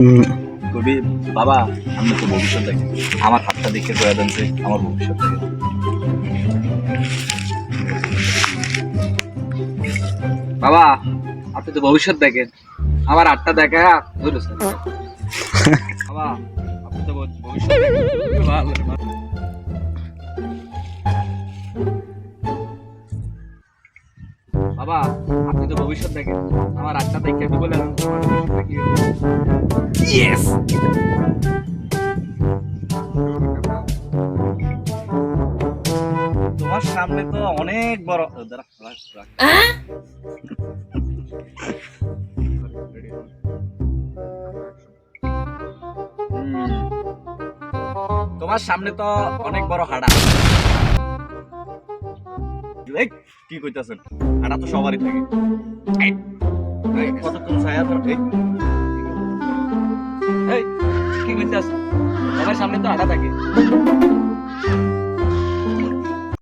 কবি বাবা, আমি তো ভবিষ্যৎ দেখি, আমার হাতটা দেখে কয়ে দেন যে আমার ভবিষ্যৎ দেখে। বাবা, আপনি তো ভবিষ্যৎ দেখেন, আমার হাতটা দেখা ধরেছেন। বাবা, আপনি তো ভবিষ্যৎ দেখেন। বাবা, আপনি তো ভবিষ্যৎ দেখেন, আমার হাতটা দেখে একটু বলে দেন। ইয়েস। তোমার সামনে তো অনেক বড় তোমার সামনে তো অনেক বড় হাড়া। এই, কি কইতাছেন? হাড়া তো সবারই থাকে। কতক্ষণ ছায়া ধর। এই, কি কইতাছ? তোমার সামনে তো হাড়া থাকে।